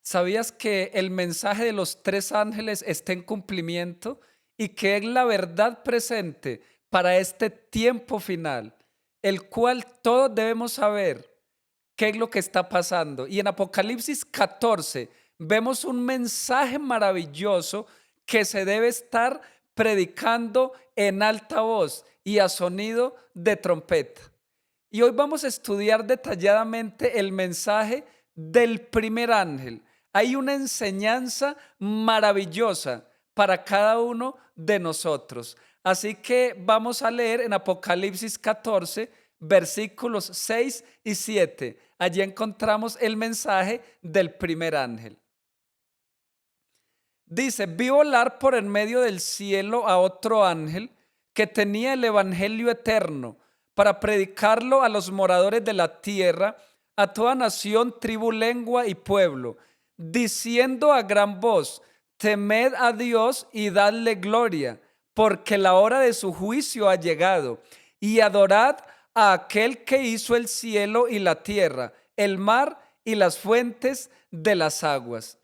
¿Sabías que el mensaje de los tres ángeles está en cumplimiento y que es la verdad presente para este tiempo final, el cual todos debemos saber qué es lo que está pasando? Y en Apocalipsis 14 vemos un mensaje maravilloso que se debe estar predicando en alta voz y a sonido de trompeta. Y hoy vamos a estudiar detalladamente el mensaje del primer ángel. Hay una enseñanza maravillosa para cada uno de nosotros. Así que vamos a leer en Apocalipsis 14, versículos 6 y 7. Allí encontramos el mensaje del primer ángel. Dice: vi volar por en medio del cielo a otro ángel que tenía el evangelio eterno para predicarlo a los moradores de la tierra, a toda nación, tribu, lengua y pueblo, diciendo a gran voz: temed a Dios y dadle gloria, porque la hora de su juicio ha llegado, y adorad a aquel que hizo el cielo y la tierra, el mar y las fuentes de las aguas.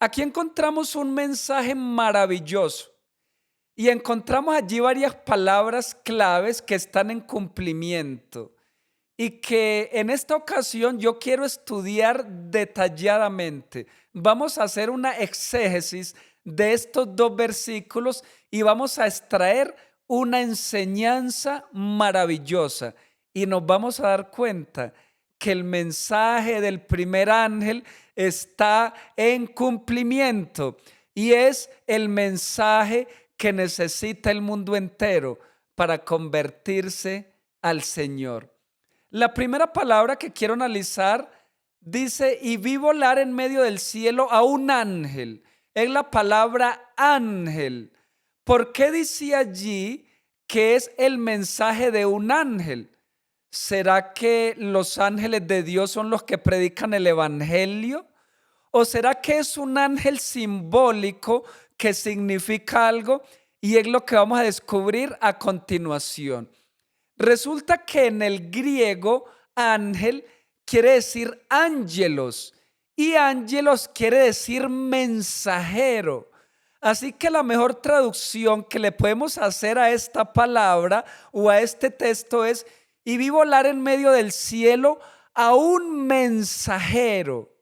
Aquí encontramos un mensaje maravilloso y encontramos allí varias palabras claves que están en cumplimiento y que en esta ocasión yo quiero estudiar detalladamente. Vamos a hacer una exégesis de estos dos versículos y vamos a extraer una enseñanza maravillosa y nos vamos a dar cuenta que el mensaje del primer ángel está en cumplimiento y es el mensaje que necesita el mundo entero para convertirse al Señor. La primera palabra que quiero analizar dice: y vi volar en medio del cielo a un ángel. Es la palabra ángel. ¿Por qué dice allí que es el mensaje de un ángel? ¿Será que los ángeles de Dios son los que predican el evangelio? ¿O será que es un ángel simbólico que significa algo? Y es lo que vamos a descubrir a continuación. Resulta que en el griego ángel quiere decir ángelos y ángelos quiere decir mensajero. Así que la mejor traducción que le podemos hacer a esta palabra o a este texto es: y vi volar en medio del cielo a un mensajero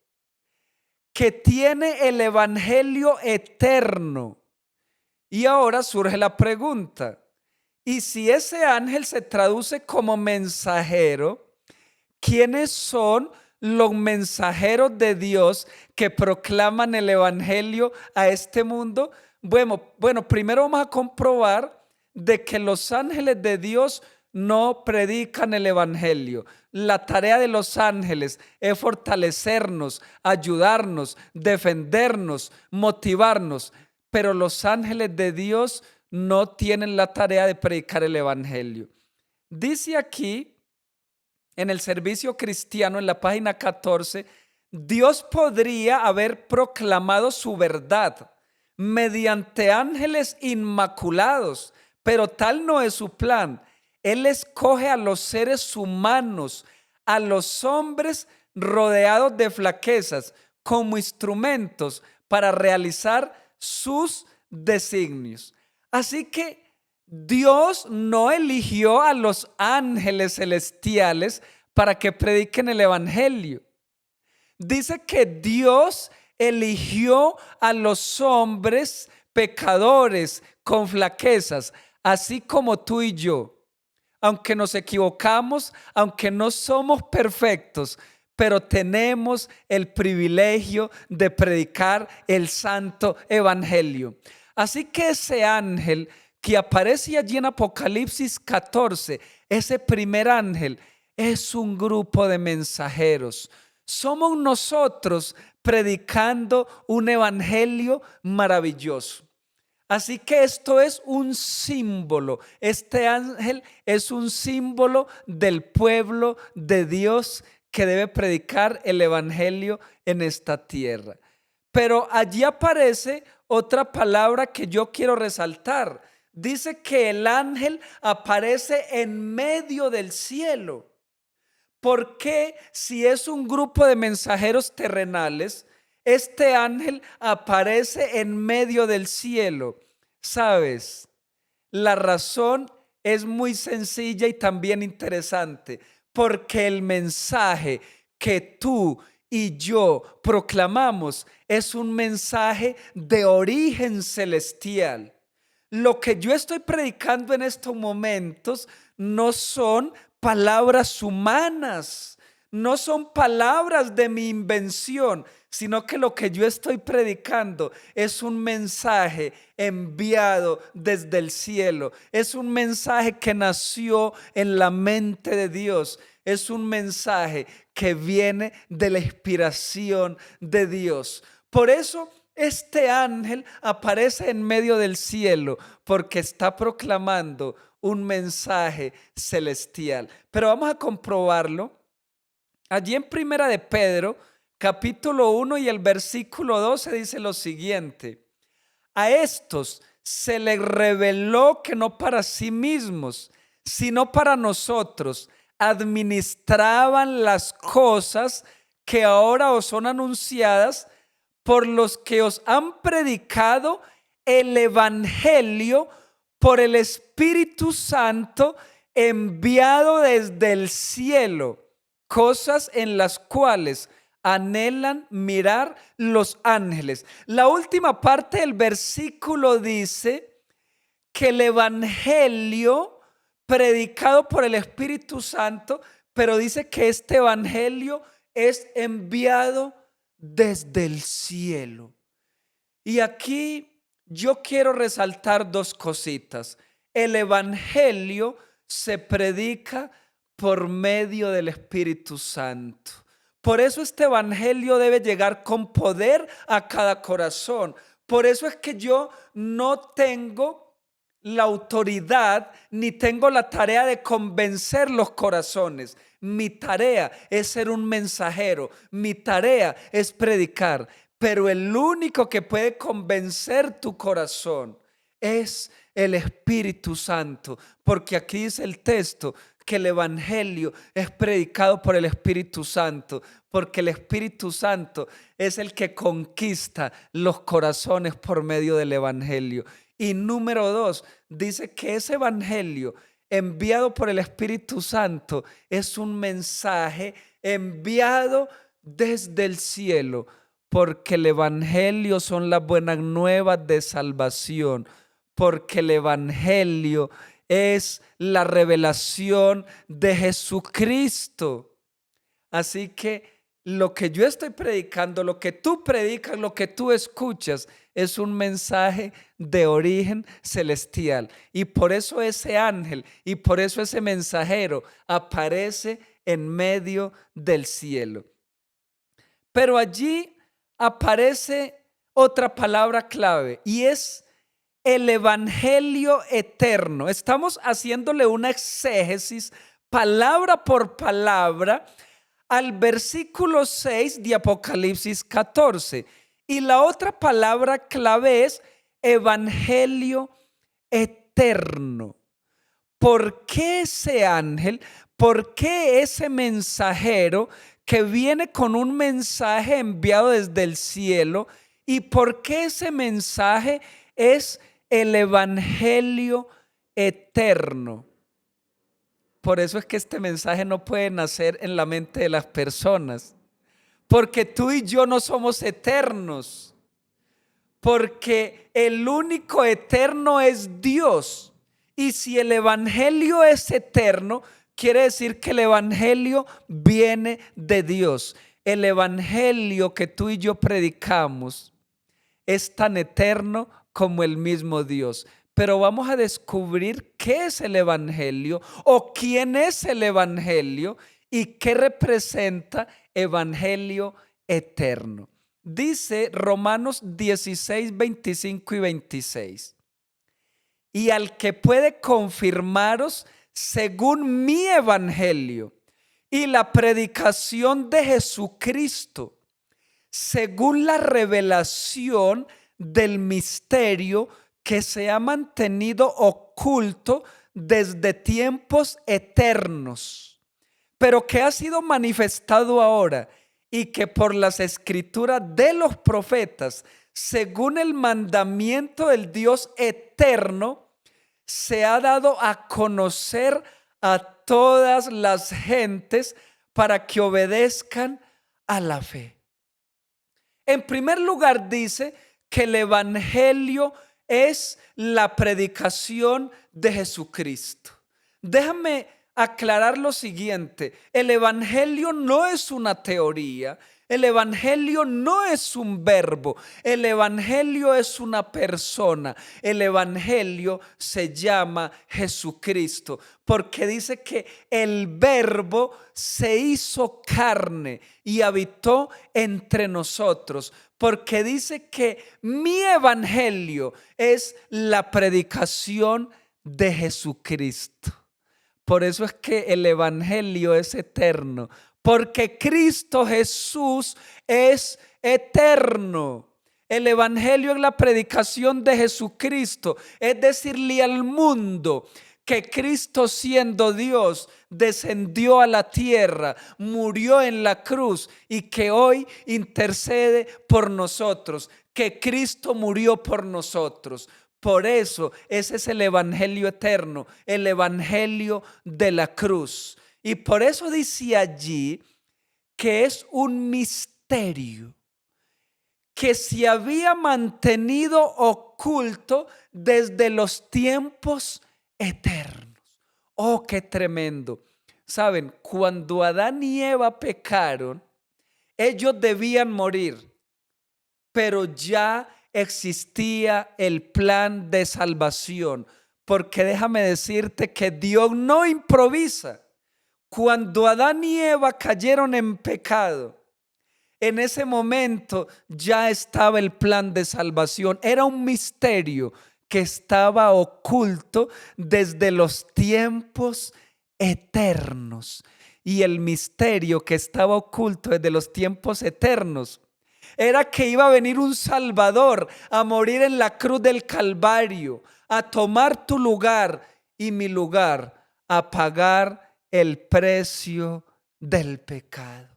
que tiene el evangelio eterno. Y ahora surge la pregunta: ¿y si ese ángel se traduce como mensajero, quiénes son los mensajeros de Dios que proclaman el evangelio a este mundo? Bueno, primero vamos a comprobar de que los ángeles de Dios no predican el evangelio. La tarea de los ángeles es fortalecernos, ayudarnos, defendernos, motivarnos, pero los ángeles de Dios no tienen la tarea de predicar el evangelio. Dice aquí en el servicio cristiano, en la página 14, Dios podría haber proclamado su verdad mediante ángeles inmaculados, pero tal no es su plan. Él escoge a los seres humanos, a los hombres rodeados de flaquezas, como instrumentos para realizar sus designios. Así que Dios no eligió a los ángeles celestiales para que prediquen el evangelio. Dice que Dios eligió a los hombres pecadores con flaquezas, así como tú y yo. Aunque nos equivocamos, aunque no somos perfectos, pero tenemos el privilegio de predicar el santo evangelio. Así que ese ángel que aparece allí en Apocalipsis 14, ese primer ángel, es un grupo de mensajeros. Somos nosotros predicando un evangelio maravilloso. Así que esto es un símbolo. Este ángel es un símbolo del pueblo de Dios que debe predicar el evangelio en esta tierra. Pero allí aparece otra palabra que yo quiero resaltar. Dice que el ángel aparece en medio del cielo. ¿Por qué, si es un grupo de mensajeros terrenales, Este ángel aparece en medio del cielo. ¿Sabes? La razón es muy sencilla y también interesante, porque el mensaje que tú y yo proclamamos es un mensaje de origen celestial. Lo que yo estoy predicando en estos momentos no son palabras humanas, no son palabras de mi invención, sino que lo que yo estoy predicando es un mensaje enviado desde el cielo, es un mensaje que nació en la mente de Dios, es un mensaje que viene de la inspiración de Dios. Por eso este ángel aparece en medio del cielo porque está proclamando un mensaje celestial. Pero vamos a comprobarlo. Allí en Primera de Pedro, capítulo 1 y el versículo 12 dice lo siguiente: a estos se les reveló que no para sí mismos, sino para nosotros, administraban las cosas que ahora os son anunciadas por los que os han predicado el Evangelio por el Espíritu Santo enviado desde el cielo, cosas en las cuales anhelan mirar los ángeles. La última parte del versículo dice que el Evangelio predicado por el Espíritu Santo, pero dice que este Evangelio es enviado desde el cielo. Y aquí yo quiero resaltar dos cositas. El Evangelio se predica por medio del Espíritu Santo. Por eso este Evangelio debe llegar con poder a cada corazón. Por eso es que yo no tengo la autoridad ni tengo la tarea de convencer los corazones. Mi tarea es ser un mensajero. Mi tarea es predicar. Pero el único que puede convencer tu corazón es el Espíritu Santo, porque aquí dice el texto que el Evangelio es predicado por el Espíritu Santo, porque el Espíritu Santo es el que conquista los corazones por medio del Evangelio. Y número dos, dice que ese Evangelio enviado por el Espíritu Santo es un mensaje enviado desde el cielo, porque el Evangelio son las buenas nuevas de salvación, porque el Evangelio es la revelación de Jesucristo. Así que lo que yo estoy predicando, lo que tú predicas, lo que tú escuchas, es un mensaje de origen celestial. Y por eso ese ángel y por eso ese mensajero aparece en medio del cielo. Pero allí aparece otra palabra clave y es el Evangelio eterno. Estamos haciéndole una exégesis palabra por palabra al versículo 6 de Apocalipsis 14. Y la otra palabra clave es Evangelio eterno. ¿Por qué ese ángel? ¿Por qué ese mensajero que viene con un mensaje enviado desde el cielo? ¿Y por qué ese mensaje es el Evangelio eterno? Por eso es que este mensaje no puede nacer en la mente de las personas, porque tú y yo no somos eternos, porque el único eterno es Dios. Y si el Evangelio es eterno, quiere decir que el Evangelio viene de Dios. El Evangelio que tú y yo predicamos es tan eterno como el mismo Dios. Pero vamos a descubrir qué es el Evangelio o quién es el Evangelio y qué representa Evangelio eterno. Dice Romanos 16, 25 y 26. Y al que puede confirmaros según mi evangelio y la predicación de Jesucristo, según la revelación del misterio que se ha mantenido oculto desde tiempos eternos, pero que ha sido manifestado ahora y que por las escrituras de los profetas, según el mandamiento del Dios eterno, se ha dado a conocer a todas las gentes para que obedezcan a la fe. En primer lugar, dice que el evangelio es la predicación de Jesucristo. Déjame aclarar lo siguiente: el evangelio no es una teoría, el evangelio no es un verbo, el evangelio es una persona. El evangelio se llama Jesucristo, porque dice que el verbo se hizo carne y habitó entre nosotros, porque dice que mi evangelio es la predicación de Jesucristo. Por eso es que el evangelio es eterno, porque Cristo Jesús es eterno. El evangelio es la predicación de Jesucristo, es decirle al mundo que Cristo, siendo Dios, descendió a la tierra, murió en la cruz y que hoy intercede por nosotros, que Cristo murió por nosotros. Por eso ese es el evangelio eterno, el evangelio de la cruz. Y por eso dice allí que es un misterio que se había mantenido oculto desde los tiempos eternos. Oh, qué tremendo. Saben, cuando Adán y Eva pecaron, ellos debían morir, pero ya existía el plan de salvación, porque déjame decirte que Dios no improvisa. Cuando Adán y Eva cayeron en pecado, en ese momento ya estaba el plan de salvación. Era un misterio que estaba oculto desde los tiempos eternos. Y el misterio que estaba oculto desde los tiempos eternos era que iba a venir un Salvador a morir en la cruz del Calvario, a tomar tu lugar y mi lugar, a pagar el precio del pecado.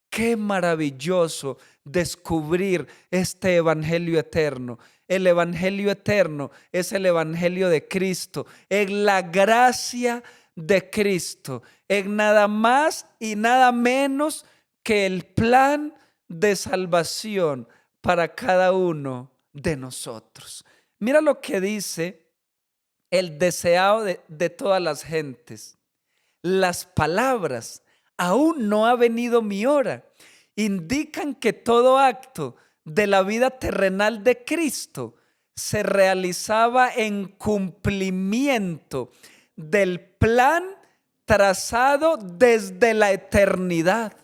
Qué maravilloso descubrir este evangelio eterno. El evangelio eterno es el evangelio de Cristo, es la gracia de Cristo, es nada más y nada menos que el plan de salvación para cada uno de nosotros. Mira lo que dice el deseado de todas las gentes. Las palabras, aún no ha venido mi hora, indican que todo acto de la vida terrenal de Cristo se realizaba en cumplimiento del plan trazado desde la eternidad.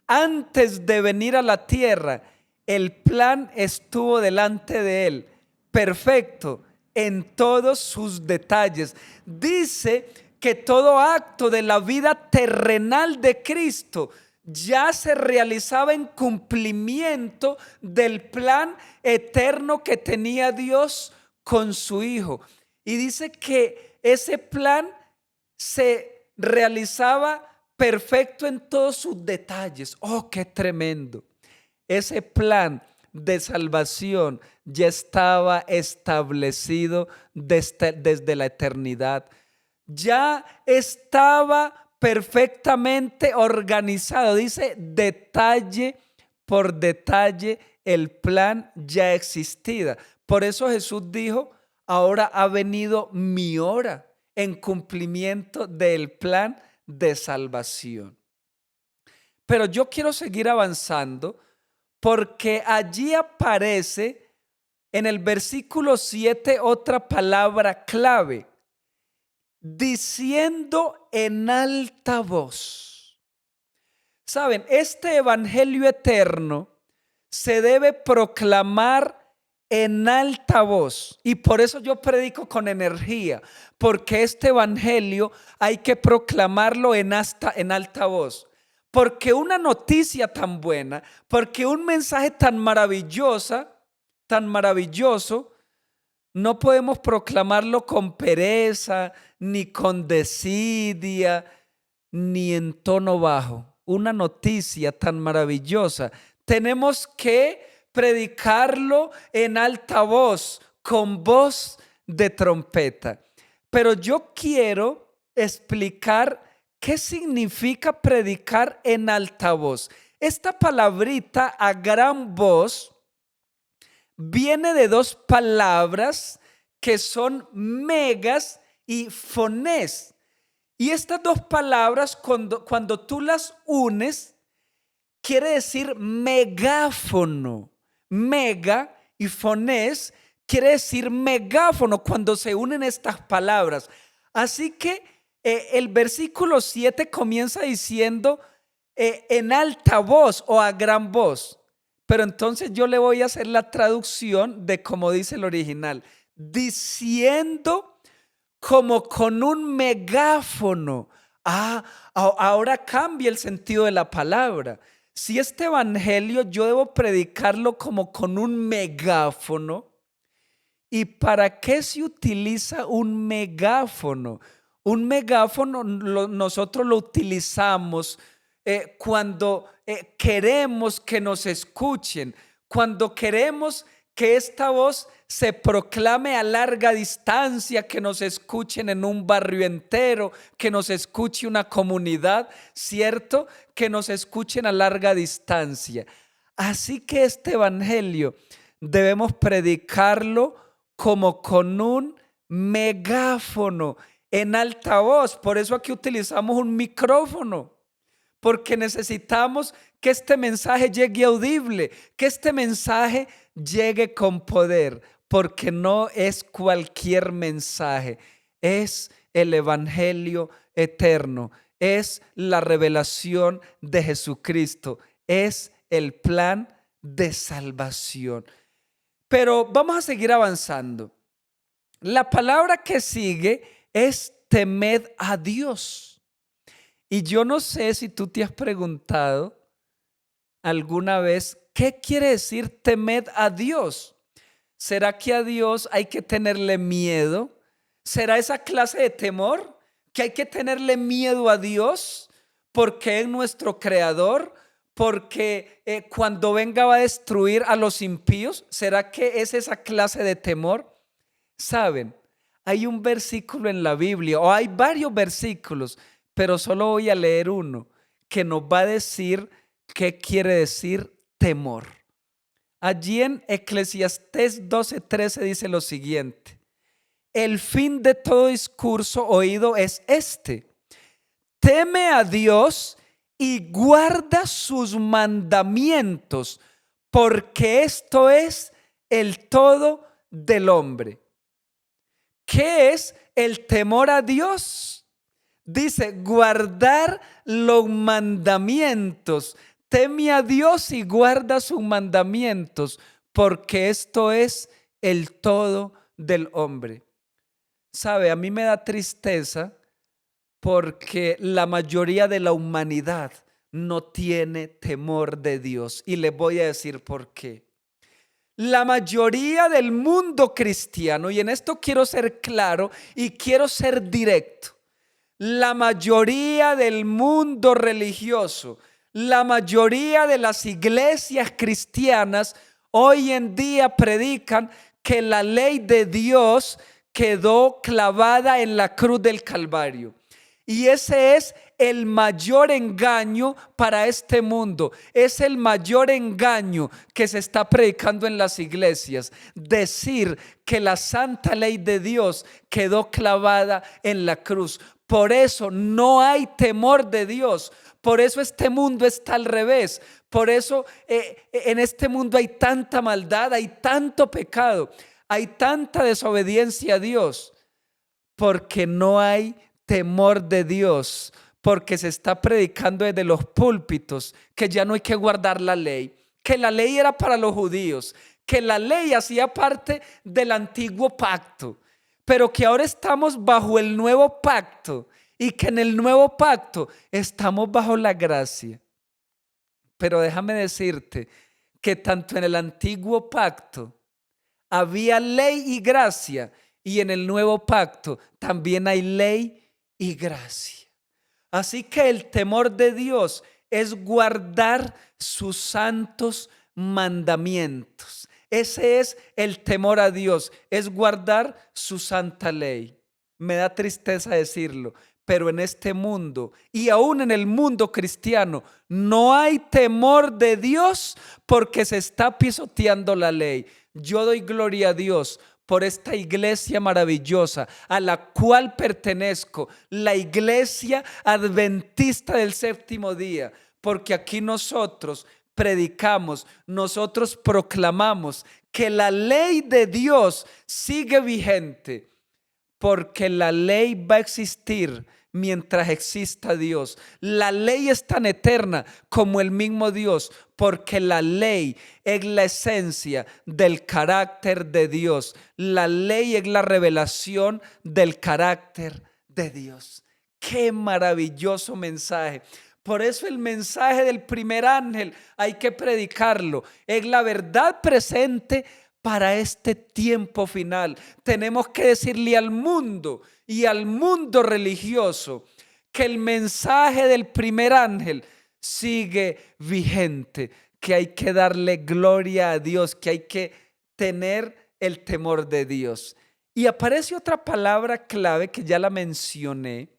Antes de venir a la tierra, el plan estuvo delante de él, perfecto en todos sus detalles. Dice que todo acto de la vida terrenal de Cristo ya se realizaba en cumplimiento del plan eterno que tenía Dios con su Hijo. Y dice que ese plan se realizaba perfecto en todos sus detalles. Oh, qué tremendo. Ese plan de salvación ya estaba establecido desde la eternidad. Ya estaba perfectamente organizado. Dice detalle por detalle, el plan ya existía. Por eso Jesús dijo: ahora ha venido mi hora, en cumplimiento del plan de salvación. Pero yo quiero seguir avanzando, porque allí aparece en el versículo 7 otra palabra clave: diciendo en alta voz. Saben, este evangelio eterno se debe proclamar en alta voz, y por eso yo predico con energía, porque este evangelio hay que proclamarlo en alta voz. Porque una noticia tan buena, porque un mensaje tan maravilloso, no podemos proclamarlo con pereza, ni con desidia, ni en tono bajo. una noticia tan maravillosa. Tenemos que predicarlo en alta voz, con voz de trompeta. Pero yo quiero explicar qué significa predicar en alta voz. Esta palabrita a gran voz viene de dos palabras que son megas y fonés. Y estas dos palabras, cuando tú las unes, quiere decir megáfono. Mega y fonés quiere decir megáfono cuando se unen estas palabras. Así que el versículo 7 comienza diciendo en alta voz o a gran voz. Pero entonces yo le voy a hacer la traducción de como dice el original. Diciendo como con un megáfono. Ahora cambia el sentido de la palabra. Si este evangelio yo debo predicarlo como con un megáfono, ¿y para qué se utiliza un megáfono? Un megáfono nosotros lo utilizamos cuando queremos que nos escuchen, cuando queremos que esta voz se proclame a larga distancia, que nos escuchen en un barrio entero, que nos escuche una comunidad, ¿cierto? Que nos escuchen a larga distancia. Así que este evangelio debemos predicarlo como con un megáfono en alta voz. Por eso aquí utilizamos un micrófono, porque necesitamos que este mensaje llegue audible, que este mensaje llegue con poder, porque no es cualquier mensaje, es el evangelio eterno, es la revelación de Jesucristo, es el plan de salvación. Pero vamos a seguir avanzando. La palabra que sigue es temed a Dios. Y yo no sé si tú te has preguntado alguna vez, ¿qué quiere decir temed a Dios? ¿Será que a Dios hay que tenerle miedo? ¿Será esa clase de temor que hay que tenerle miedo a Dios porque es nuestro creador? Porque cuando venga va a destruir a los impíos. ¿Será que es esa clase de temor? Saben, hay un versículo en la Biblia, o hay varios versículos, pero solo voy a leer uno que nos va a decir qué quiere decir temor. Allí en Eclesiastés 12:13 dice lo siguiente: el fin de todo discurso oído es este: teme a Dios y guarda sus mandamientos, porque esto es el todo del hombre. ¿Qué es el temor a Dios? Dice, guardar los mandamientos. Teme a Dios y guarda sus mandamientos, porque esto es el todo del hombre. Sabe, a mí me da tristeza porque la mayoría de la humanidad no tiene temor de Dios. Y les voy a decir por qué. La mayoría del mundo cristiano, y en esto quiero ser claro y quiero ser directo, la mayoría del mundo religioso, la mayoría de las iglesias cristianas hoy en día predican que la ley de Dios quedó clavada en la cruz del Calvario. Y ese es el mayor engaño para este mundo. Es el mayor engaño que se está predicando en las iglesias. Decir que la santa ley de Dios quedó clavada en la cruz. Por eso no hay temor de Dios. Por eso este mundo está al revés. Por eso en este mundo hay tanta maldad, hay tanto pecado, hay tanta desobediencia a Dios. Porque no hay temor de Dios, porque se está predicando desde los púlpitos que ya no hay que guardar la ley, que la ley era para los judíos, que la ley hacía parte del antiguo pacto, pero que ahora estamos bajo el nuevo pacto y que en el nuevo pacto estamos bajo la gracia. Pero déjame decirte que tanto en el antiguo pacto había ley y gracia, y en el nuevo pacto también hay ley y gracia. Así que el temor de Dios es guardar sus santos mandamientos. Ese es el temor a Dios, es guardar su santa ley. Me da tristeza decirlo, pero en este mundo y aún en el mundo cristiano no hay temor de Dios porque se está pisoteando la ley. Yo doy gloria a Dios por esta iglesia maravillosa a la cual pertenezco, la iglesia adventista del séptimo día, porque aquí nosotros predicamos, nosotros proclamamos que la ley de Dios sigue vigente, porque la ley va a existir mientras exista Dios. La ley es tan eterna como el mismo Dios, porque la ley es la esencia del carácter de Dios. La ley es la revelación del carácter de Dios. ¡Qué maravilloso mensaje! Por eso el mensaje del primer ángel hay que predicarlo. Es la verdad presente para este tiempo final. Tenemos que decirle al mundo y al mundo religioso que el mensaje del primer ángel sigue vigente, que hay que darle gloria a Dios, que hay que tener el temor de Dios. Y aparece otra palabra clave que ya la mencioné,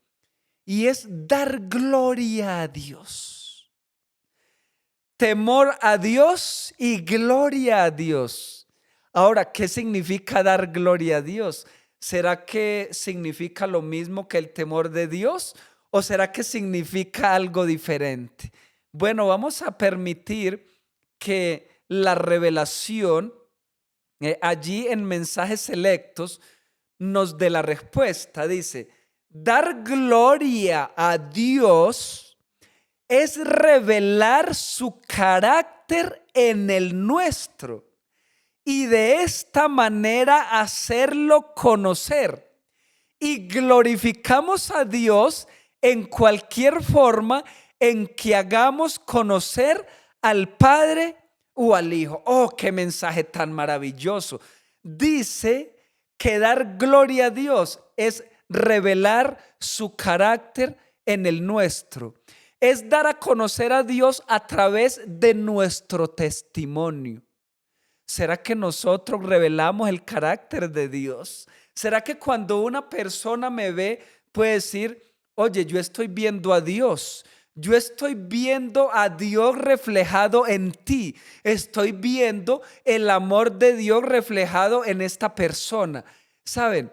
y es dar gloria a Dios. Temor a Dios y gloria a Dios. Ahora, ¿qué significa dar gloria a Dios? ¿Será que significa lo mismo que el temor de Dios? ¿O será que significa algo diferente? Bueno, vamos a permitir que la revelación allí en mensajes selectos nos dé la respuesta. Dice: dar gloria a Dios es revelar su carácter en el nuestro y de esta manera hacerlo conocer. Y glorificamos a Dios en cualquier forma en que hagamos conocer al Padre o al Hijo. ¡Oh, qué mensaje tan maravilloso! Dice que dar gloria a Dios es revelar su carácter en el nuestro. Es dar a conocer a Dios a través de nuestro testimonio. ¿Será que nosotros revelamos el carácter de Dios? ¿Será que cuando una persona me ve puede decir: oye, yo estoy viendo a Dios? Yo estoy viendo a Dios reflejado en ti. Estoy viendo el amor de Dios reflejado en esta persona. ¿Saben?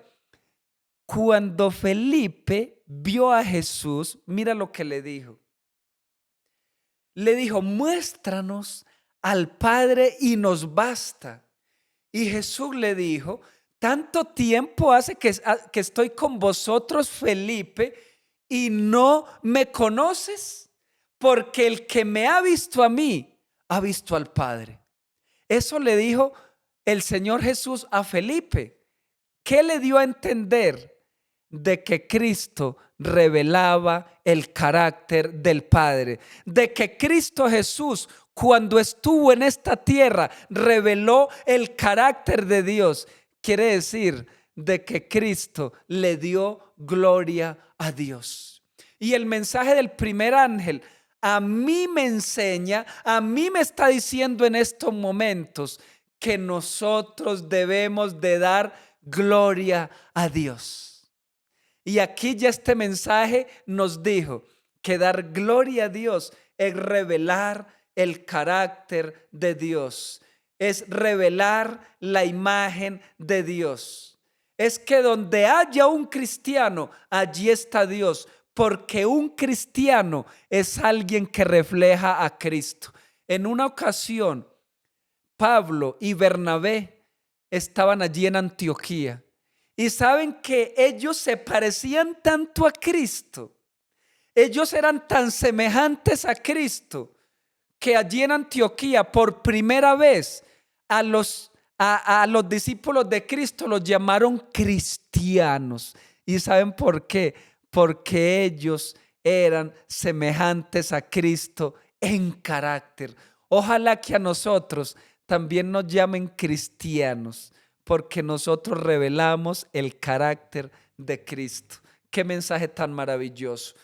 Cuando Felipe vio a Jesús, mira lo que le dijo. Le dijo: muéstranos al Padre y nos basta. Y Jesús le dijo: tanto tiempo hace que estoy con vosotros, Felipe, y no me conoces, porque el que me ha visto a mí, ha visto al Padre. Eso le dijo el Señor Jesús a Felipe. ¿Qué le dio a entender? De que Cristo revelaba el carácter del Padre, de que Cristo Jesús, cuando estuvo en esta tierra, reveló el carácter de Dios. Quiere decir de que Cristo le dio gloria a Dios. Y el mensaje del primer ángel a mí me enseña, a mí me está diciendo en estos momentos que nosotros debemos de dar gloria a Dios. Y aquí ya este mensaje nos dijo que dar gloria a Dios es revelar el carácter de Dios, es revelar la imagen de Dios. Es que donde haya un cristiano, allí está Dios, porque un cristiano es alguien que refleja a Cristo. En una ocasión, Pablo y Bernabé estaban allí en Antioquía. Y saben que ellos se parecían tanto a Cristo, ellos eran tan semejantes a Cristo, que allí en Antioquía por primera vez a los discípulos de Cristo los llamaron cristianos. ¿Y saben por qué? Porque ellos eran semejantes a Cristo en carácter. Ojalá que a nosotros también nos llamen cristianos, porque nosotros revelamos el carácter de Cristo. Qué mensaje tan maravilloso.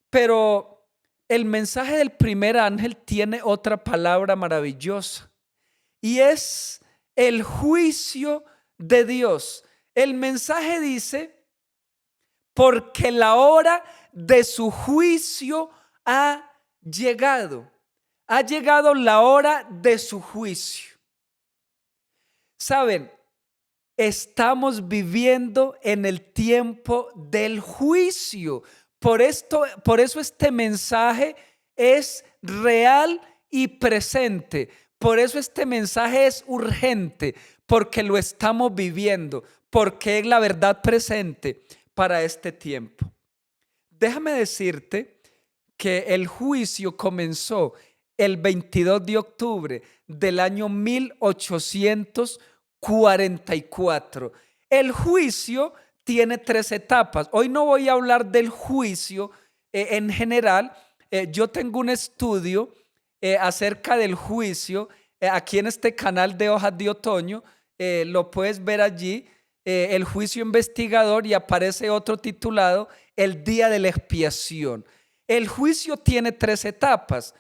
Pero el mensaje del primer ángel tiene otra palabra maravillosa y es el juicio de Dios. El mensaje dice, porque la hora de su juicio ha llegado. Ha llegado la hora de su juicio. Saben, estamos viviendo en el tiempo del juicio. Por eso este mensaje es real y presente. Por eso este mensaje es urgente, porque lo estamos viviendo, porque es la verdad presente para este tiempo. Déjame decirte que el juicio comenzó el 22 de octubre del año 1844. El juicio tiene 3 etapas. Hoy no voy a hablar del juicio en general. Yo tengo un estudio acerca del juicio aquí en este canal de Hojas de Otoño. Lo puedes ver allí, el juicio investigador, y aparece otro titulado El día de la expiación. El juicio tiene 3 etapas.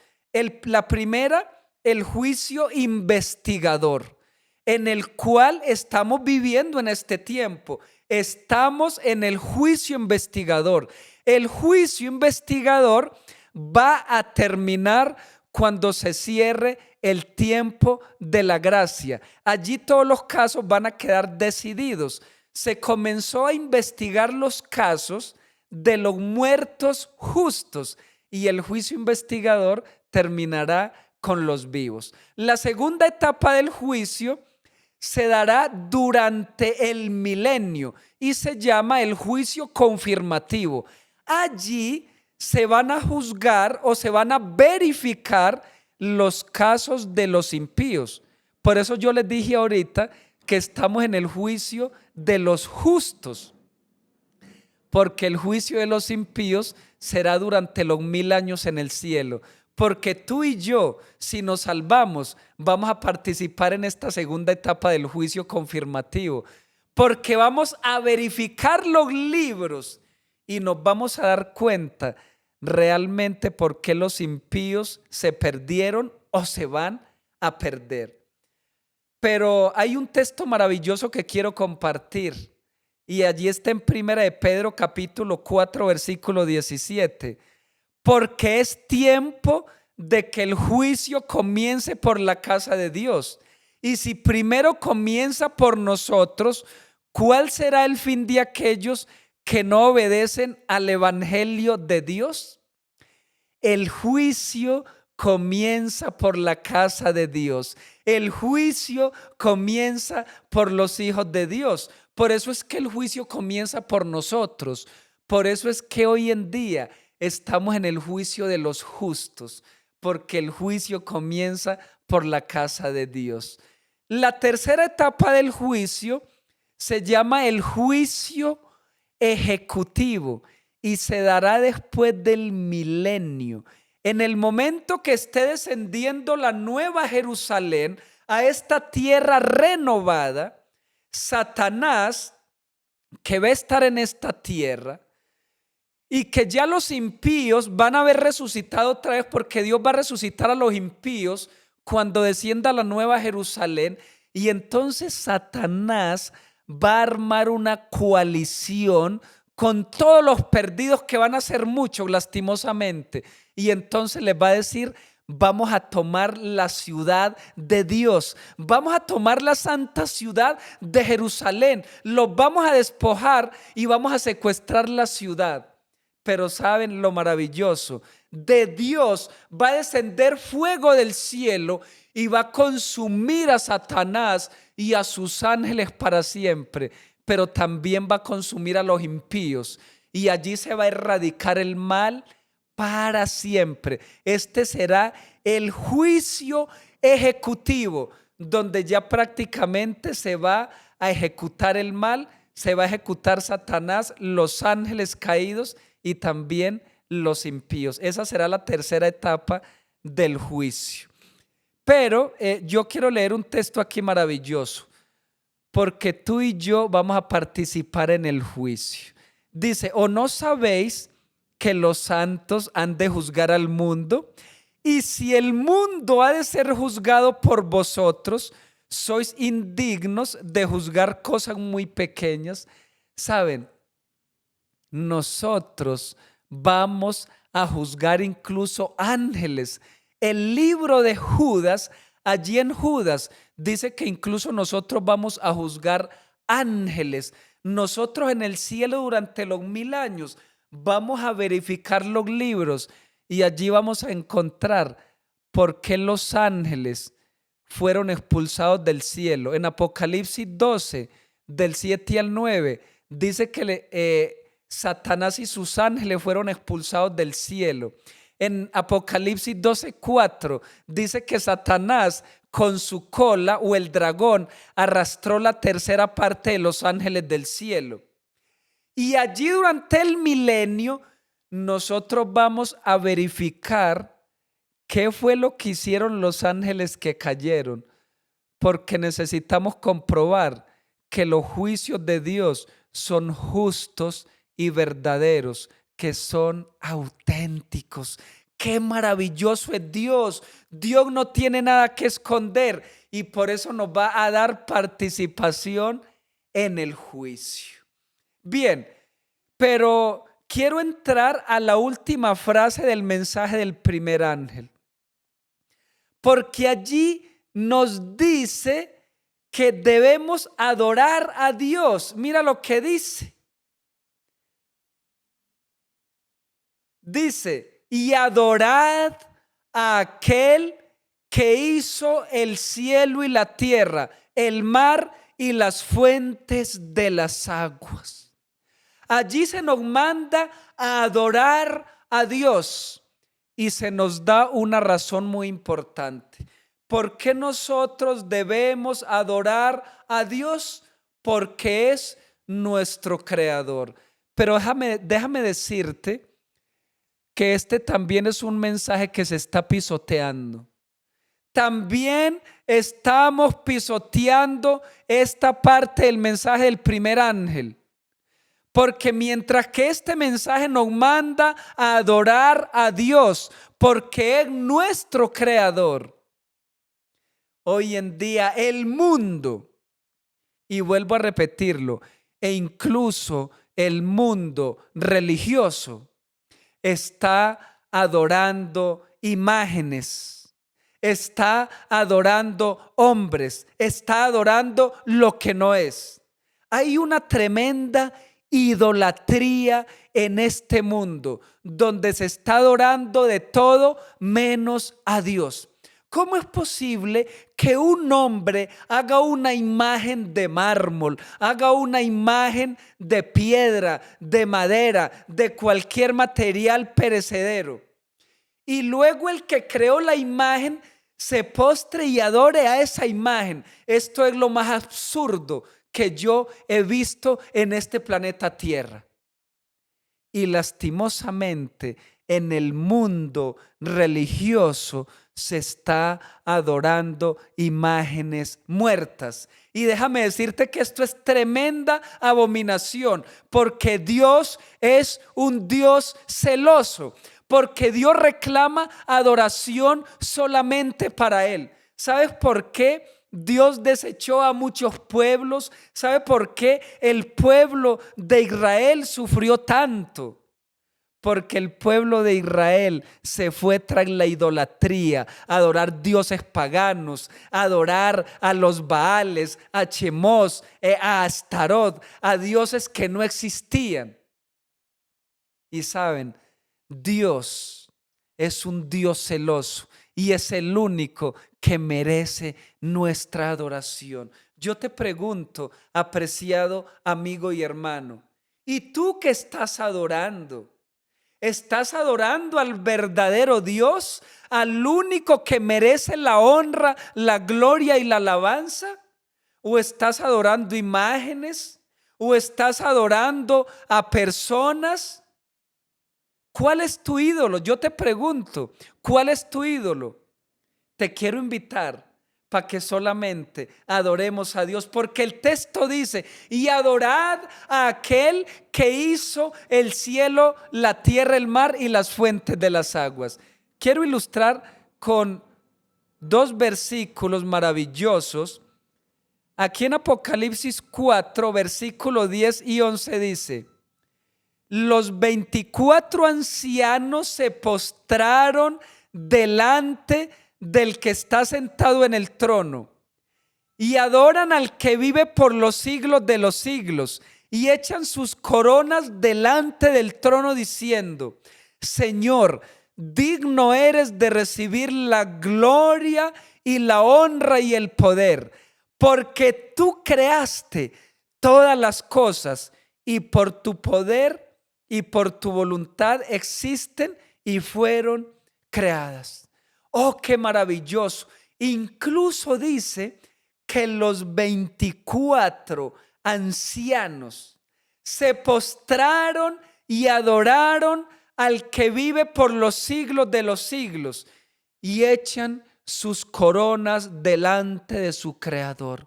La primera, el juicio investigador, en el cual estamos viviendo en este tiempo. Estamos en el juicio investigador. El juicio investigador va a terminar cuando se cierre el tiempo de la gracia. Allí todos los casos van a quedar decididos. Se comenzó a investigar los casos de los muertos justos y el juicio investigador terminará con los vivos. La segunda etapa del juicio se dará durante el milenio y se llama el juicio confirmativo. Allí se van a juzgar o se van a verificar los casos de los impíos. Por eso yo les dije ahorita que estamos en el juicio de los justos, porque el juicio de los impíos será durante los 1000 años en el cielo. Porque tú y yo, si nos salvamos, vamos a participar en esta segunda etapa del juicio confirmativo, porque vamos a verificar los libros y nos vamos a dar cuenta realmente por qué los impíos se perdieron o se van a perder. Pero hay un texto maravilloso que quiero compartir y allí está en Primera de Pedro capítulo 4 versículo 17. Porque es tiempo de que el juicio comience por la casa de Dios. Y si primero comienza por nosotros, ¿cuál será el fin de aquellos que no obedecen al evangelio de Dios? El juicio comienza por la casa de Dios. El juicio comienza por los hijos de Dios. Por eso es que el juicio comienza por nosotros. Por eso es que hoy en día estamos en el juicio de los justos, porque el juicio comienza por la casa de Dios. La tercera etapa del juicio se llama el juicio ejecutivo y se dará después del milenio. En el momento que esté descendiendo la nueva Jerusalén a esta tierra renovada, Satanás, que va a estar en esta tierra, y que ya los impíos van a haber resucitado otra vez, porque Dios va a resucitar a los impíos cuando descienda la nueva Jerusalén. Y entonces Satanás va a armar una coalición con todos los perdidos, que van a ser muchos lastimosamente. Y entonces les va a decir: vamos a tomar la ciudad de Dios, vamos a tomar la santa ciudad de Jerusalén, los vamos a despojar y vamos a secuestrar la ciudad. Pero ¿saben lo maravilloso? De Dios va a descender fuego del cielo y va a consumir a Satanás y a sus ángeles para siempre, pero también va a consumir a los impíos y allí se va a erradicar el mal para siempre. Este será el juicio ejecutivo, donde ya prácticamente se va a ejecutar el mal, se va a ejecutar Satanás, los ángeles caídos y también los impíos. Esa será la tercera etapa del juicio. Pero yo quiero leer un texto aquí maravilloso, porque tú y yo vamos a participar en el juicio. Dice: ¿o no sabéis que los santos han de juzgar al mundo. Y si el mundo ha de ser juzgado por vosotros, sois indignos de juzgar cosas muy pequeñas. Saben, nosotros vamos a juzgar incluso ángeles. El libro de Judas, allí en Judas, dice que incluso nosotros vamos a juzgar ángeles. Nosotros en el cielo durante los 1000 años vamos a verificar los libros y allí vamos a encontrar por qué los ángeles fueron expulsados del cielo. En Apocalipsis 12, del 7 al 9, dice que Satanás y sus ángeles fueron expulsados del cielo. En Apocalipsis 12:4 dice que Satanás con su cola o el dragón arrastró la tercera parte de los ángeles del cielo. Y allí durante el milenio nosotros vamos a verificar qué fue lo que hicieron los ángeles que cayeron, porque necesitamos comprobar que los juicios de Dios son justos y verdaderos, que son auténticos. Qué maravilloso es Dios. Dios no tiene nada que esconder y por eso nos va a dar participación en el juicio. Bien, pero quiero entrar a la última frase del mensaje del primer ángel, porque allí nos dice que debemos adorar a Dios. Mira lo que dice. Dice, y adorad a aquel que hizo el cielo y la tierra, el mar y las fuentes de las aguas. Allí se nos manda a adorar a Dios y se nos da una razón muy importante. ¿Por qué nosotros debemos adorar a Dios? Porque es nuestro creador. Pero déjame decirte que este también es un mensaje que se está pisoteando. También estamos pisoteando esta parte del mensaje del primer ángel. Porque mientras que este mensaje nos manda a adorar a Dios, porque es nuestro creador, hoy en día el mundo, y vuelvo a repetirlo, e incluso el mundo religioso, está adorando imágenes, está adorando hombres, está adorando lo que no es. Hay una tremenda idolatría en este mundo donde se está adorando de todo menos a Dios. ¿Cómo es posible que un hombre haga una imagen de mármol, haga una imagen de piedra, de madera, de cualquier material perecedero, y luego el que creó la imagen se postre y adore a esa imagen? Esto es lo más absurdo que yo he visto en este planeta Tierra. Y lastimosamente en el mundo religioso se está adorando imágenes muertas. Y déjame decirte que esto es tremenda abominación, porque Dios es un Dios celoso, porque Dios reclama adoración solamente para Él. ¿Sabes por qué Dios desechó a muchos pueblos? ¿Sabe por qué el pueblo de Israel sufrió tanto? Porque el pueblo de Israel se fue tras la idolatría, a adorar dioses paganos, a adorar a los Baales, a Chemos, a Astarot, a dioses que no existían. Y saben, Dios es un Dios celoso y es el único que merece nuestra adoración. Yo te pregunto, apreciado amigo y hermano, ¿y tú qué estás adorando? ¿Estás adorando al verdadero Dios, al único que merece la honra, la gloria y la alabanza? ¿O estás adorando imágenes? ¿O estás adorando a personas? ¿Cuál es tu ídolo? Yo te pregunto, ¿cuál es tu ídolo? Te quiero invitar para que solamente adoremos a Dios, porque el texto dice: y adorad a aquel que hizo el cielo, la tierra, el mar y las fuentes de las aguas. Quiero ilustrar con dos versículos maravillosos. Aquí en Apocalipsis 4, versículo 10 y 11 dice: los 24 ancianos se postraron delante del que está sentado en el trono y adoran al que vive por los siglos de los siglos, y echan sus coronas delante del trono diciendo: Señor, digno eres de recibir la gloria y la honra y el poder, porque tú creaste todas las cosas, y por tu poder y por tu voluntad existen y fueron creadas. Oh, qué maravilloso. Incluso dice que los 24 ancianos se postraron y adoraron al que vive por los siglos de los siglos, y echan sus coronas delante de su Creador.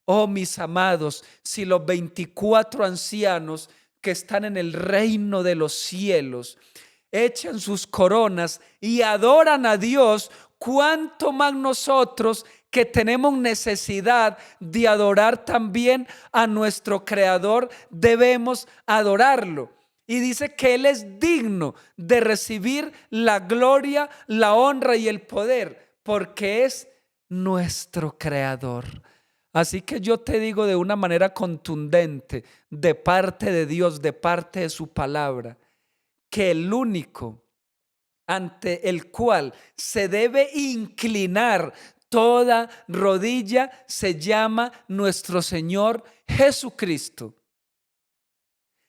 Oh, mis amados, si los 24 ancianos que están en el reino de los cielos echan sus coronas y adoran a Dios, cuánto más nosotros, que tenemos necesidad de adorar también a nuestro Creador, debemos adorarlo. Y dice que Él es digno de recibir la gloria, la honra y el poder, porque es nuestro Creador. Así que yo te digo de una manera contundente, de parte de Dios, de parte de su palabra, que el único ante el cual se debe inclinar toda rodilla se llama nuestro Señor Jesucristo.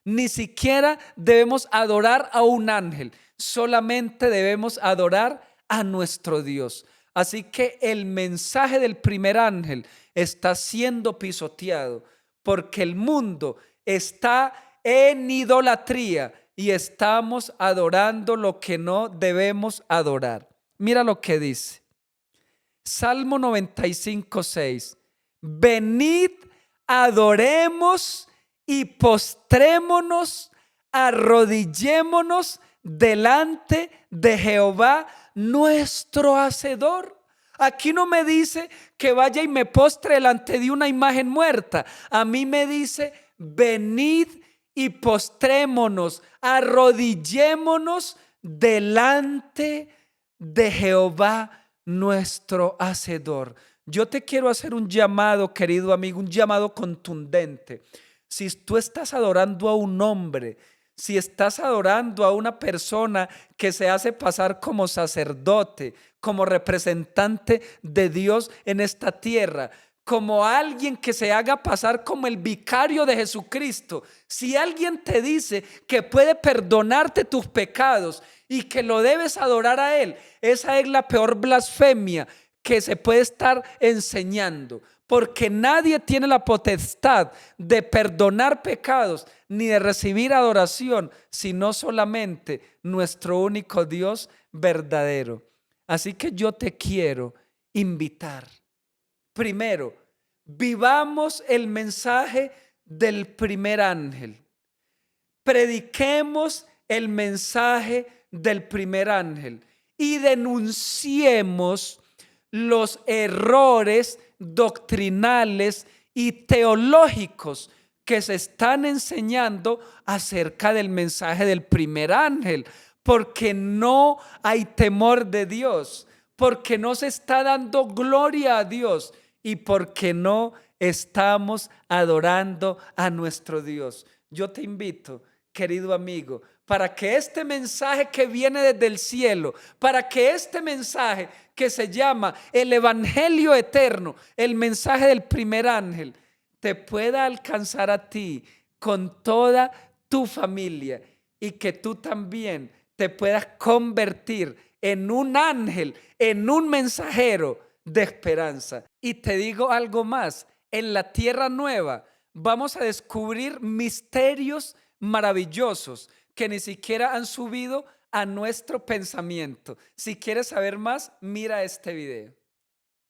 Ni siquiera debemos adorar a un ángel, solamente debemos adorar a nuestro Dios. Así que el mensaje del primer ángel está siendo pisoteado, porque el mundo está en idolatría y estamos adorando lo que no debemos adorar. Mira lo que dice Salmo 95, 6. Venid, adoremos y postrémonos, arrodillémonos delante de Jehová nuestro Hacedor. Aquí no me dice que vaya y me postre delante de una imagen muerta. A mí me dice: venid y postrémonos, arrodillémonos delante de Jehová nuestro Hacedor. Yo te quiero hacer un llamado, querido amigo, un llamado contundente. Si tú estás adorando a un hombre, si estás adorando a una persona que se hace pasar como sacerdote, como representante de Dios en esta tierra, como alguien que se haga pasar como el vicario de Jesucristo, si alguien te dice que puede perdonarte tus pecados y que lo debes adorar a Él, esa es la peor blasfemia que se puede estar enseñando, porque nadie tiene la potestad de perdonar pecados ni de recibir adoración, sino solamente nuestro único Dios verdadero. Así que yo te quiero invitar. Primero, vivamos el mensaje del primer ángel. Prediquemos el mensaje del primer ángel y denunciemos los errores doctrinales y teológicos que se están enseñando acerca del mensaje del primer ángel, porque no hay temor de Dios, porque no se está dando gloria a Dios y porque no estamos adorando a nuestro Dios. Yo te invito, querido amigo, para que este mensaje que viene desde el cielo, para que este mensaje que se llama el Evangelio eterno, el mensaje del primer ángel, te pueda alcanzar a ti con toda tu familia, y que tú también te puedas convertir en un ángel, en un mensajero de esperanza. Y te digo algo más: en la tierra nueva vamos a descubrir misterios maravillosos que ni siquiera han subido a nuestro pensamiento. Si quieres saber más, mira este video.